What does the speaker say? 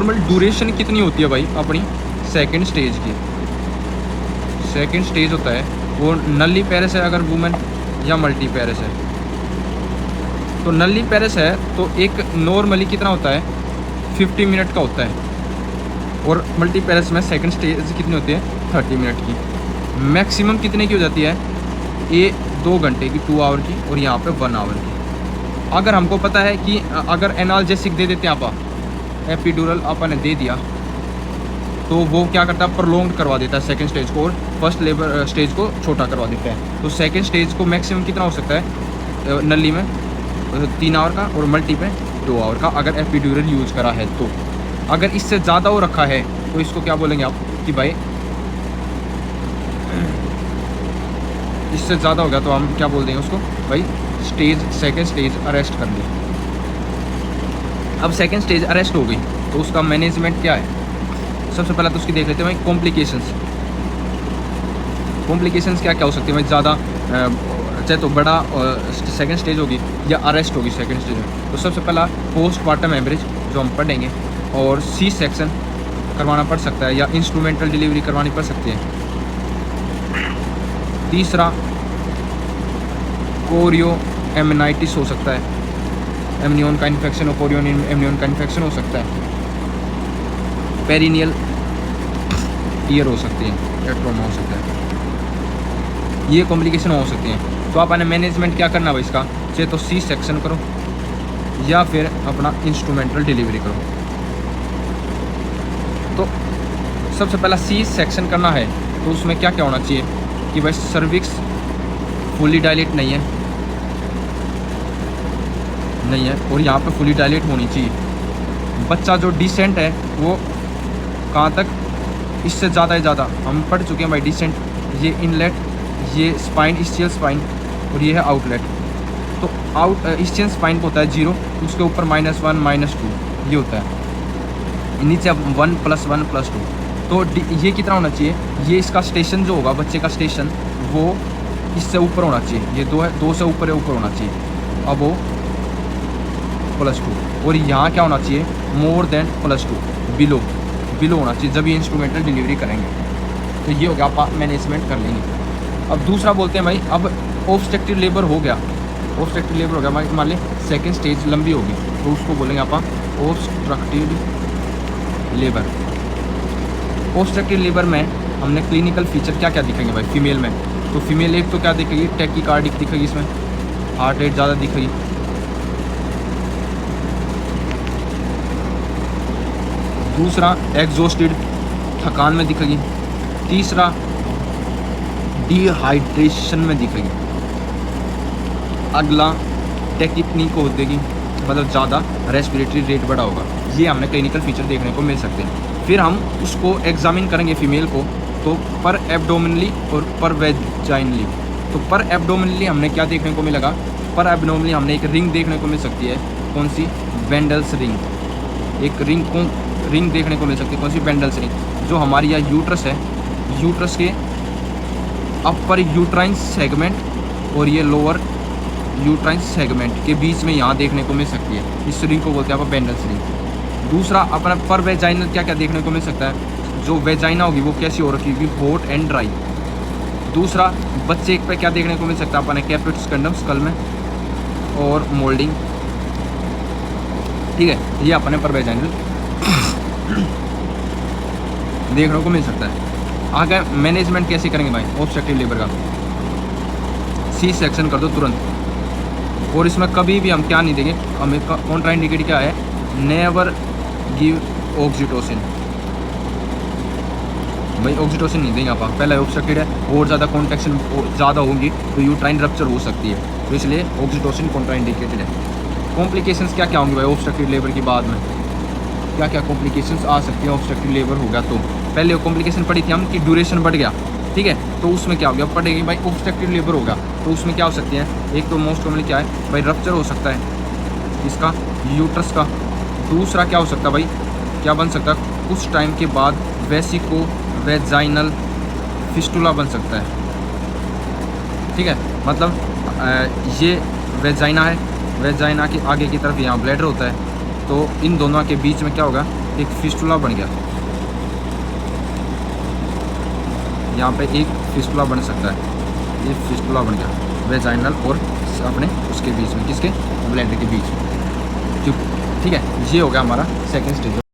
Normal duration कितनी होती है भाई अपनी सेकंड स्टेज की? सेकंड स्टेज होता है वो नली पेरिस है अगर वुमेन या मल्टी पेरिस है। तो नली पेरिस है तो एक नॉर्मली कितना होता है 50 मिनट का होता है, और मल्टी पेरिस में सेकंड स्टेज कितनी होती है 30 मिनट की। मैक्सिमम कितने की हो जाती है ये 2 घंटे की 2 आवर की, और यहाँ पे 1 आवर की। अगर हमको पता है कि अगर एनाल्जेसिक दे देते हैं आप एपिड्यूरल अपन ने दे दिया तो वो क्या करता है प्रोलॉन्ग करवा देता है सेकंड स्टेज को, और फर्स्ट लेबर स्टेज को छोटा करवा देता है। तो सेकंड स्टेज को मैक्सिमम कितना हो सकता है नली में 3 आवर का, और मल्टी पे 2 आवर का अगर एपिड्यूरल यूज़ करा है। तो अगर इससे ज़्यादा हो रखा है तो इसको क्या बोलेंगे आप कि भाई इससे ज़्यादा हो गया तो हम क्या बोल देंगे उसको भाई सेकंड स्टेज अरेस्ट कर ली। अब सेकंड स्टेज अरेस्ट हो गई तो उसका मैनेजमेंट क्या है? सबसे पहले तो उसकी देख लेते हैं भाई कॉम्प्लिकेशंस क्या क्या हो सकती है भाई ज़्यादा चाहे तो बड़ा सेकंड स्टेज होगी या अरेस्ट होगी सेकंड स्टेज में। तो सबसे पहला पोस्टमार्टम हेमरेज जो हम पढ़ेंगे, और सी सेक्शन करवाना पड़ सकता है या इंस्ट्रूमेंटल डिलीवरी करवानी पड़ सकती है। तीसरा कोरियो एमनाइटिस हो सकता है, एमनियन का इन्फेक्शन और कोरियो एमनियन का इन्फेक्शन हो सकता है। पेरिनियल ईयर हो सकती है या ट्रॉमा हो सकता है, ये कॉम्प्लिकेशन हो सकती हैं। तो आप मैनेजमेंट क्या करना भाई इसका, चाहे तो सी सेक्शन करो या फिर अपना इंस्ट्रूमेंटल डिलीवरी करो। तो सबसे पहला सी सेक्शन करना है तो उसमें क्या क्या होना चाहिए कि भाई सर्विक्स फुली डायलेट नहीं है और यहाँ पे फुली डायलेट होनी चाहिए। बच्चा जो डिसेंट है वो कहाँ तक, इससे ज़्यादा हम पढ़ चुके हैं भाई डिसेंट, ये इनलेट, ये स्पाइन इस्चियल स्पाइन, और ये है आउटलेट। तो इस्चियल स्पाइन को होता है 0, उसके ऊपर -1 -2 ये होता है, नीचे 1 + 1 + 2। तो ये कितना होना चाहिए, ये इसका स्टेशन जो होगा बच्चे का स्टेशन वो इससे ऊपर होना चाहिए, ये 2 है 2 से ऊपर होना चाहिए। अब वो +2, और यहाँ क्या होना चाहिए मोर देन +2 बिलो होना चाहिए जब ये इंस्ट्रूमेंटल डिलीवरी करेंगे। तो ये हो गया आप मैनेजमेंट कर लेंगे। अब दूसरा बोलते हैं भाई अब ऑब्स्ट्रक्टिव लेबर हो गया, मान लें सेकेंड स्टेज लंबी होगी तो उसको बोलेंगे आप ऑब्स्ट्रक्टिव लेबर में हमने क्लिनिकल फीचर क्या क्या दिखेंगे भाई फीमेल में। तो फीमेल एक तो क्या दिखेगी, टैकीकार्डिक दिखेगी, इसमें हार्ट रेट ज़्यादा दिखेगी। दूसरा एग्जॉस्टेड थकान में दिखेगी। तीसरा डिहाइड्रेशन में दिखेगी। अगला टैकीपनी को देगी, मतलब ज़्यादा रेस्पिरेटरी रेट बढ़ा होगा। ये हमने क्लिनिकल फीचर देखने को मिल सकते हैं। फिर हम उसको एग्जामिन करेंगे फीमेल को, तो पर एब्डोमिनली और पर वेजाइनली। तो पर एब्डोमिनली हमने क्या देखने को मिलेगा, पर एब्डोमिनली हमने एक रिंग देखने को मिल सकती है, कौन सी, बेंडल्स रिंग। एक रिंग देखने को मिल सकती है, कौन सी, बेंडल्स रिंग, जो हमारी यह यूट्रस है, यूट्रस के अपर यूट्राइन सेगमेंट और ये लोअर यूट्राइन सेगमेंट के बीच में यहाँ देखने को मिल सकती है। इस रिंग को बोलते हैं आप बेंडल्स रिंग। दूसरा अपना पर वेजाइनल क्या क्या देखने को मिल सकता है, जो वेजाइना होगी वो कैसी हो रखी होगी, हॉट एंड ड्राई। दूसरा बच्चे पे क्या देखने को मिल सकता है अपने कैपिट स्कंडम स्कल में, और मोल्डिंग। ठीक है, ये अपने पर वेजाइनल देखने को मिल सकता है। आगे मैनेजमेंट कैसे करेंगे भाई ऑब्स्ट्रक्टिव लेबर का, सी सेक्शन कर दो तुरंत। और इसमें कभी भी हम क्या नहीं देंगे, हमें कॉन्ट्राइंडिकेट क्या है, नेवर गिव ऑक्सीटोसिन। भाई ऑक्सीटोसिन नहीं देंगे आप, पहले ऑब्स्ट्रक्टेड है और ज़्यादा कॉन्ट्रैक्शन ज़्यादा होगी तो यूट्राइन रप्चर हो सकती है, तो इसलिए ऑक्सीटोसिन कॉन्ट्राइंडिकेटेड है। कॉम्प्लिकेशंस क्या क्या होंगी भाई ऑब्स्ट्रक्टिव लेबर की बाद में, क्या क्या कॉम्प्लिकेशंस आ सकती हैं ऑब्स्ट्रक्टिव लेबर होगा। तो पहले कॉम्प्लिकेशन पढ़ी थी हम कि ड्यूरेशन बढ़ गया, ठीक है, तो उसमें क्या हो गया, पढ़ेगी भाई ऑब्स्ट्रक्टिव लेबर होगा तो उसमें क्या हो सकती है, एक तो मोस्ट कॉमनली क्या है भाई रप्चर हो सकता है इसका यूट्रस का। दूसरा क्या हो सकता है भाई, क्या बन सकता है कुछ टाइम के बाद वेसिको वेजाइनल फिस्टुला बन सकता है। ठीक है, मतलब ये वेजाइना है, वेजाइना के आगे की तरफ यहाँ ब्लैडर होता है, तो इन दोनों के बीच में क्या होगा एक फिस्टुला बन गया, यहाँ पे एक फिस्टुला बन सकता है, ये फिस्टुला बन गया वेजाइनल और अपने उसके बीच में, किसके ब्लैडर के बीच में। ठीक है, ये हो गया हमारा सेकेंड स्टेज।